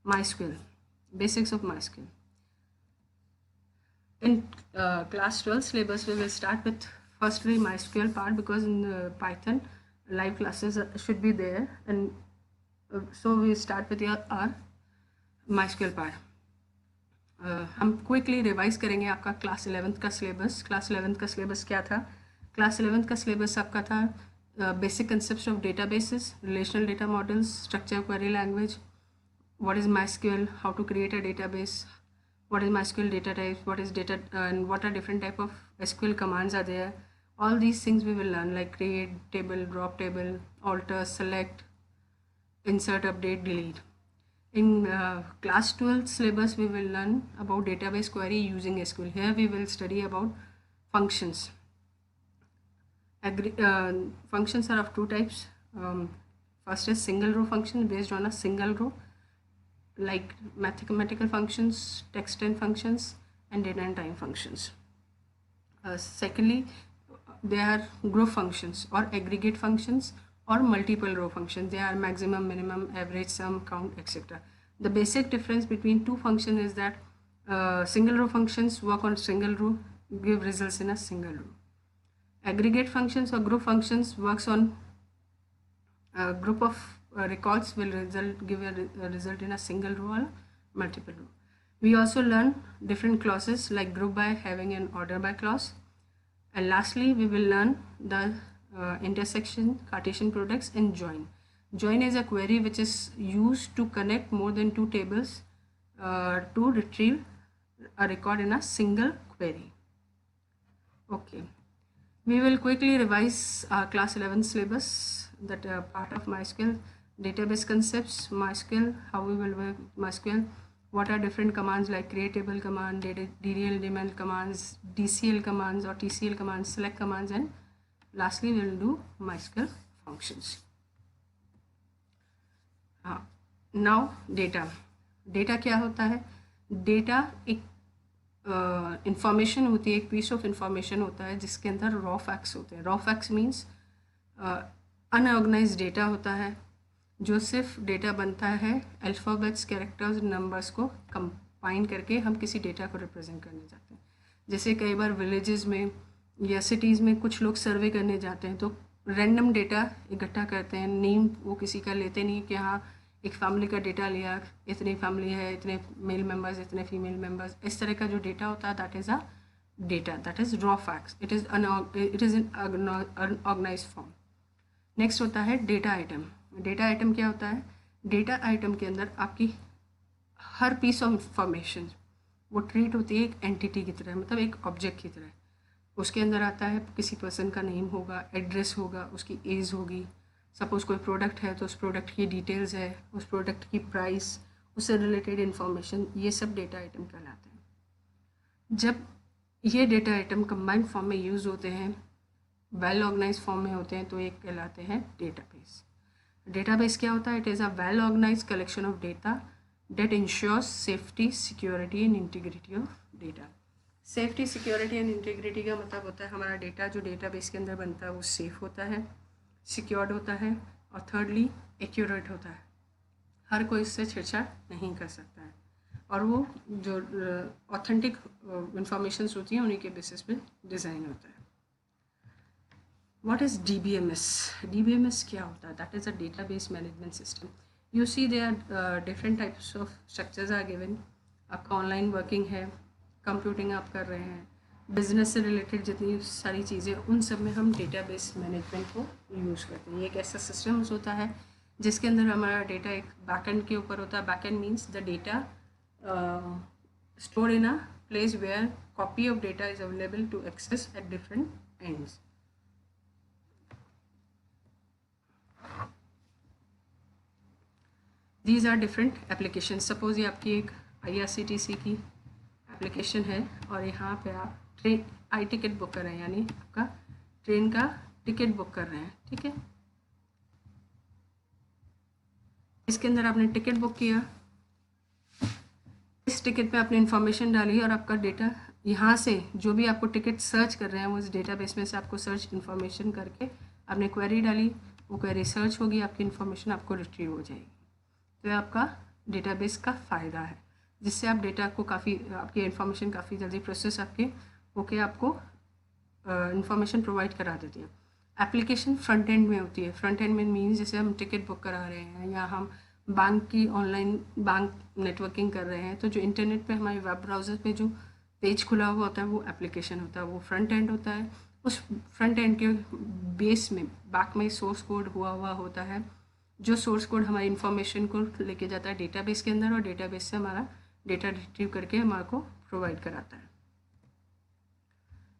MySQL, basics of MySQL. In class 12 syllabus, we will start with firstly MySQL part, because in Python live classes should be there, and so we start with our MySQL part. हम quickly revise करेंगे आपका class 11th का syllabus. Class 11th का syllabus क्या था? Class 11th का syllabus आपका था basic concept of databases, relational data models, structure query language, what is MySQL, how to create a database, what is MySQL data types, what is data, and what are different type of SQL commands are there. All these things we will learn, like create table, drop table, alter, select, insert, update, delete. In class 12 syllabus, we will learn about database query using SQL. Here we will study about functions. Functions are of two types. First is single row function based on a single row, like mathematical functions, text and functions, and date and time functions. Secondly, they are group functions or aggregate functions or multiple row functions. They are maximum, minimum, average, sum, count, etc. The basic difference between two functions is that single row functions work on single row, give results in a single row. Aggregate functions or group functions works on a group of records, will give a result in a single row or multiple row. We also learn different clauses like group by, having, and order by clause. And lastly, we will learn the intersection, Cartesian products, and join. Join is a query which is used to connect more than two tables to retrieve a record in a single query. Okay, we will quickly revise our class 11 syllabus, that part of MySQL, database concepts, MySQL, how we will work MySQL, what are different commands like create table command, DDL demand commands, DCL commands or TCL commands, select commands, and lastly we will do MySQL functions. Now data क्या होता है? Data एक information होती है, एक piece of information होता है जिसके अंदर रॉ फैक्ट्स होते हैं. Raw facts means unorganised data होता है जो सिर्फ डेटा बनता है अल्फ़ाबेट्स, कैरेक्टर्स, नंबर्स को कंबाइन करके हम किसी डेटा को रिप्रेजेंट करने जाते हैं. जैसे कई बार विलेजेस में या सिटीज़ में कुछ लोग सर्वे करने जाते हैं तो रैंडम डेटा इकट्ठा करते हैं, नेम वो किसी का लेते नहीं कि हाँ एक फैमिली का डेटा लिया, इतनी फैमिली है, इतने मेल मेंबर्स, इतने फीमेल मेंबर्स, इस तरह का जो डेटा होता है that is a data, that is raw facts. It is in unorganised form. Next होता है डेटा आइटम. डेटा आइटम क्या होता है? डेटा आइटम के अंदर आपकी हर पीस ऑफ इंफॉर्मेशन वो ट्रीट होती है एक एंटिटी की तरह, मतलब एक ऑब्जेक्ट की तरह. उसके अंदर आता है किसी पर्सन का नेम होगा, एड्रेस होगा, उसकी एज होगी. सपोज़ कोई प्रोडक्ट है तो उस प्रोडक्ट की डिटेल्स है, उस प्रोडक्ट की प्राइस, उससे रिलेटेड इन्फॉर्मेशन, ये सब डेटा आइटम कहलाते हैं. जब ये डेटा आइटम कंबाइंड फॉर्म में यूज़ होते हैं, वेल ऑर्गेनाइज फॉर्म में होते हैं, तो एक कहलाते हैं डेटाबेस. डेटाबेस क्या होता है? It is a well organize collection of data that ensures safety, security and integrity of data. Safety, security and integrity का मतलब होता है हमारा डेटा जो डेटाबेस के अंदर बनता है वो सेफ़ होता है, सिक्योर्ड होता है, और थर्डली एक्यूरेट होता है. हर कोई इससे छेड़छाड़ नहीं कर सकता है, और वो जो ऑथेंटिक इंफॉर्मेशंस होती हैं उन्हीं के बेसिस पे डिज़ाइन होता है. What is DBMS? DBMS क्या होता है? That is a database management system. You see they are different types of structures are given. आपका ऑनलाइन वर्किंग है, कंप्यूटिंग आप कर रहे हैं, बिजनेस से रिलेटेड जितनी सारी चीज़ें, उन सब में हम डेटाबेस मैनेजमेंट को यूज़ करते हैं. ये एक ऐसा सिस्टम होता है जिसके अंदर हमारा डेटा एक बैकएंड के ऊपर होता है. Backend means the data store in a place where copy of data is available to access at different ends. These are different application. Suppose ये आपकी एक IRCTC की एप्लीकेशन है और यहाँ पे आप ट्रेन आई टिकट बुक कर रहे हैं, यानी आपका ट्रेन का टिकट बुक कर रहे हैं. ठीक है, इसके अंदर आपने टिकट बुक किया, इस टिकट पे आपने इन्फॉर्मेशन डाली और आपका डेटा यहाँ से जो भी आपको टिकट सर्च कर रहे हैं वो इस डेटाबेस में से आपको सर्च इन्फॉर्मेशन करके आपने क्वेरी डाली, वो क्वेरी सर्च होगी, आपकी इन्फॉर्मेशन आपको रिट्रीव हो जाएगी. तो ये आपका डेटाबेस का फ़ायदा है, जिससे आप डेटा को काफ़ी, आपकी इन्फॉर्मेशन काफ़ी जल्दी प्रोसेस आपके होके आपको इन्फॉर्मेशन प्रोवाइड करा देती है। एप्लीकेशन फ्रंट एंड में होती है। फ्रंट एंड में मीन्स जैसे हम टिकट बुक करा रहे हैं या हम बैंक की ऑनलाइन बैंक नेटवर्किंग कर रहे हैं, तो जो इंटरनेट पे हमारे वेब ब्राउज़र पे जो पेज खुला हुआ होता है वो एप्लीकेशन होता है, वो फ्रंट एंड होता है। उस फ्रंट एंड के बेस में बैक में सोर्स कोड हुआ होता है, जो सोर्स कोड हमारी इन्फॉर्मेशन को लेके जाता है डेटाबेस के अंदर और डेटाबेस से हमारा डेटा रिट्रीव करके हमारे को प्रोवाइड कराता है।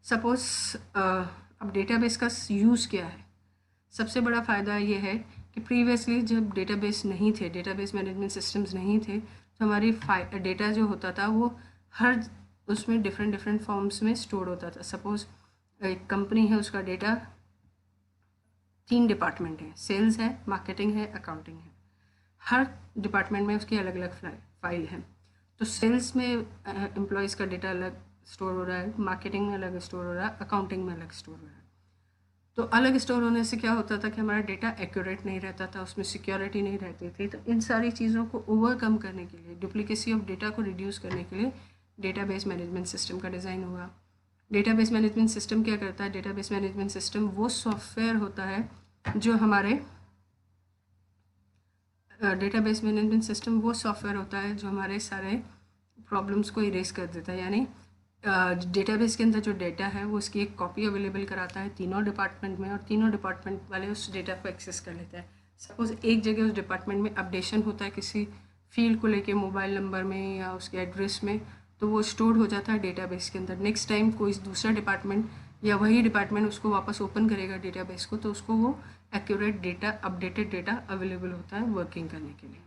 सपोज अब डेटाबेस का यूज़ क्या है? सबसे बड़ा फ़ायदा ये है कि प्रीवियसली जब डेटाबेस नहीं थे, डेटाबेस मैनेजमेंट सिस्टम्स नहीं थे, तो हमारी डेटा जो होता था वो हर उसमें डिफरेंट फॉर्म्स में स्टोर होता था। सपोज़ एक कंपनी है, उसका डेटा 3 डिपार्टमेंट है, सेल्स है, मार्केटिंग है, अकाउंटिंग है। हर डिपार्टमेंट में उसकी अलग अलग फाइल है। तो सेल्स में एम्प्लॉयज़ का डेटा अलग स्टोर हो रहा है, मार्केटिंग में अलग स्टोर हो रहा है, अकाउंटिंग में अलग स्टोर हो रहा है। तो अलग स्टोर होने से क्या होता था कि हमारा डेटा एक्यूरेट नहीं रहता था, उसमें सिक्योरिटी नहीं रहती थी। तो इन सारी चीज़ों को ओवरकम करने के लिए, डुप्लीकेसी ऑफ डेटा को रिड्यूस करने के लिए डेटाबेस मैनेजमेंट सिस्टम का डिज़ाइन हुआ। डेटाबेस मैनेजमेंट सिस्टम क्या करता है? डेटाबेस मैनेजमेंट सिस्टम वो सॉफ्टवेयर होता है जो हमारे डेटाबेस मैनेजमेंट सिस्टम वो सॉफ्टवेयर होता है जो हमारे सारे प्रॉब्लम्स को इरेज कर देता है। यानी डेटाबेस के अंदर जो डेटा है वो उसकी एक कॉपी अवेलेबल कराता है तीनों डिपार्टमेंट में, और तीनों डिपार्टमेंट वाले उस डेटा को एक्सेस कर लेते हैं। सपोज़ एक जगह उस डिपार्टमेंट में अपडेशन होता है किसी फील्ड को लेके, मोबाइल नंबर में या उसके एड्रेस में, तो वो स्टोर हो जाता है डेटाबेस के अंदर। नेक्स्ट टाइम कोई दूसरा डिपार्टमेंट या वही डिपार्टमेंट उसको वापस ओपन करेगा डेटाबेस को, तो उसको वो accurate data, updated data available होता है वर्किंग करने के लिए।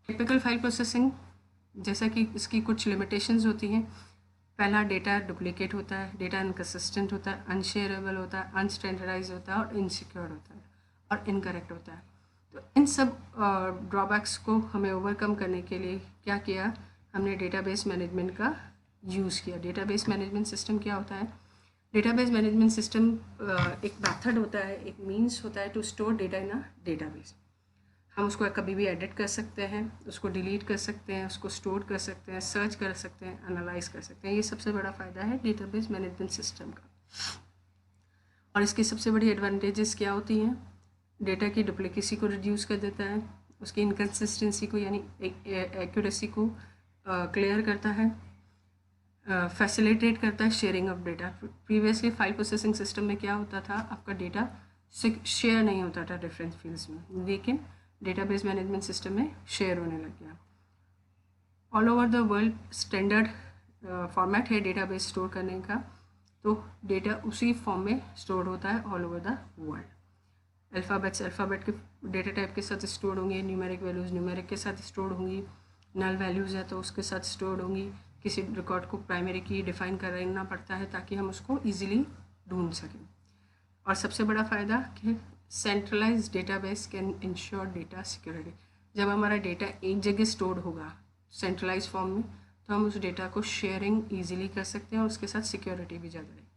टिपिकल फाइल प्रोसेसिंग, जैसा कि इसकी कुछ लिमिटेशंस होती हैं। पहला, डेटा डुप्लीकेट होता है, डेटा इनकन्सिस्टेंट होता है, अनशेयरेबल होता है, अनस्टैंडर्डाइज होता है और इनसिक्योर होता है और इनकरेक्ट होता है। तो इन सब ड्रॉबैक्स को हमें ओवरकम करने के लिए क्या किया? हमने डेटाबेस मैनेजमेंट का यूज़ किया। डेटाबेस मैनेजमेंट सिस्टम क्या होता है? डेटाबेस मैनेजमेंट सिस्टम एक मेथड होता है, एक मीन्स होता है to store data in a database. हम उसको कभी भी एडिट कर सकते हैं, उसको डिलीट कर सकते हैं, उसको स्टोर कर सकते हैं, सर्च कर सकते हैं, एनालाइज कर सकते हैं। ये सबसे बड़ा फ़ायदा है डेटाबेस मैनेजमेंट सिस्टम का। और इसकी सबसे बड़ी एडवांटेजेस क्या होती हैं? डेटा की डुप्लीकेसी को रिड्यूस कर देता है, उसकी इनकन्सिस्टेंसी को यानी एक्यूरेसी को क्लियर करता है, फैसिलिटेट करता है sharing of data. Previously file processing system में क्या होता था? आपका डेटा शेयर नहीं होता था डिफरेंट फील्ड्स में, लेकिन डेटाबेस मैनेजमेंट सिस्टम में शेयर होने लग गया। All over the world standard format है डेटाबेस स्टोर करने का, तो डेटा उसी फॉर्म में स्टोर होता है all over the world. Alphabet के डेटा टाइप के साथ स्टोर होंगे, न्यूमेरिक वैल्यूज़ न्यूमेरिक के साथ स्टोर होंगी, नल वैल्यूज़ है तो उसके साथ स्टोर होंगी। किसी रिकॉर्ड को प्राइमरी की डिफाइन करना पड़ता है ताकि हम उसको ईजिली ढूंढ सकें। और सबसे बड़ा फ़ायदा कि centralize database can ensure data security. जब हमारा डेटा एक जगह स्टोर होगा सेंट्रलाइज फॉर्म में, तो हम उस डेटा को शेयरिंग ईजिली कर सकते हैं और उसके साथ सिक्योरिटी भी ज़्यादा रहेगी।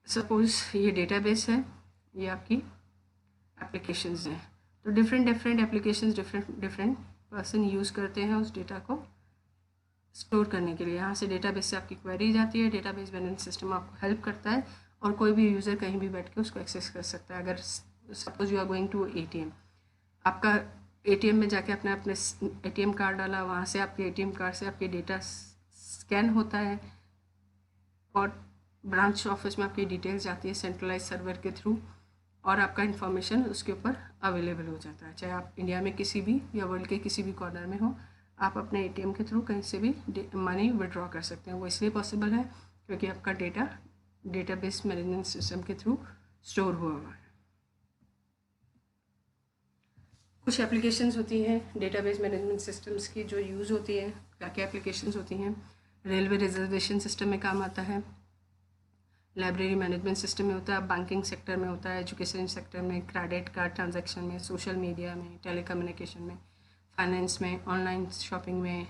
सपोज़ ये डेटाबेस है, ये आपकी एप्लीकेशंस हैं, तो different applications different person use करते हैं उस डेटा को स्टोर करने के लिए। यहाँ से डेटाबेस से आपकी क्वेरी जाती है, डेटाबेस मैनेजमेंट सिस्टम आपको हेल्प करता है और कोई भी यूज़र कहीं भी बैठ के उसको एक्सेस कर सकता है। अगर suppose you are going to ATM, आपका ATM में जाके अपने ATM कार्ड डाला, वहाँ से आपके ATM कार्ड से आपके डेटा स्कैन होता है और ब्रांच ऑफिस में आपकी डिटेल्स जाती है सेंट्रलाइज सर्वर के थ्रू, और आपका इन्फॉर्मेशन उसके ऊपर अवेलेबल हो जाता है। चाहे आप इंडिया में किसी भी या वर्ल्ड के किसी भी कॉर्नर में हो, आप अपने ATM के थ्रू कहीं से भी मनी विड्रॉ कर सकते हैं। वो इसलिए पॉसिबल है क्योंकि आपका डेटा डेटाबेस मैनेजमेंट सिस्टम के थ्रू स्टोर हुआ है। कुछ एप्लीकेशंस होती हैं डेटाबेस मैनेजमेंट सिस्टम्स की जो यूज़ होती है। क्या क्या एप्लीकेशंस होती हैं? रेलवे रिजर्वेशन सिस्टम में काम आता है, लाइब्रेरी मैनेजमेंट सिस्टम में होता है, बैंकिंग सेक्टर में होता है, एजुकेशन सेक्टर में, क्रेडिट कार्ड ट्रांजैक्शन में, सोशल मीडिया में, टेलीकम्युनिकेशन में, फाइनेंस में, ऑनलाइन शॉपिंग में,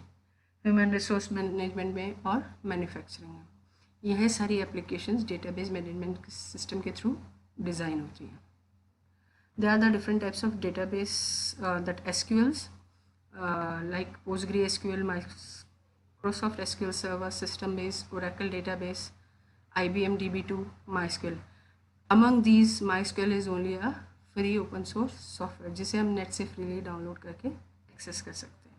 ह्यूमन रिसोर्स मैनेजमेंट में और मैन्युफैक्चरिंग में। यह सारी एप्लीकेशंस डेटाबेस मैनेजमेंट सिस्टम के थ्रू डिज़ाइन होती हैं। There are the different types of database that SQLs like PostgreSQL, Microsoft SQL Server, System Base, Oracle Database, IBM DB2, MySQL. Among these, MySQL is only a free open source software जिसे हम net से freely download करके access कर सकते हैं.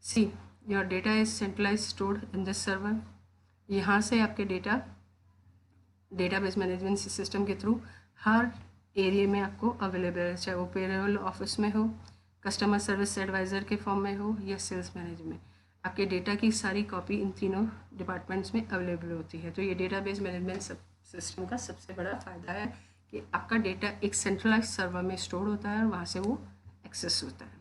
See, your data is centralized stored in this server. यहाँ से आपके डेटाबेस मैनेजमेंट सिस्टम के थ्रू हर एरिया में आपको अवेलेबल है, चाहे वो पेरोल ऑफिस में हो, कस्टमर सर्विस एडवाइज़र के फॉर्म में हो या सेल्स मैनेजर में. आपके डेटा की सारी कॉपी इन तीनों डिपार्टमेंट्स में अवेलेबल होती है. तो ये डेटाबेस मैनेजमेंट सिस्टम का सबसे बड़ा फ़ायदा है कि आपका डेटा एक सेंट्रलाइज सर्वर में स्टोर होता है और वहाँ से वो एक्सेस होता है.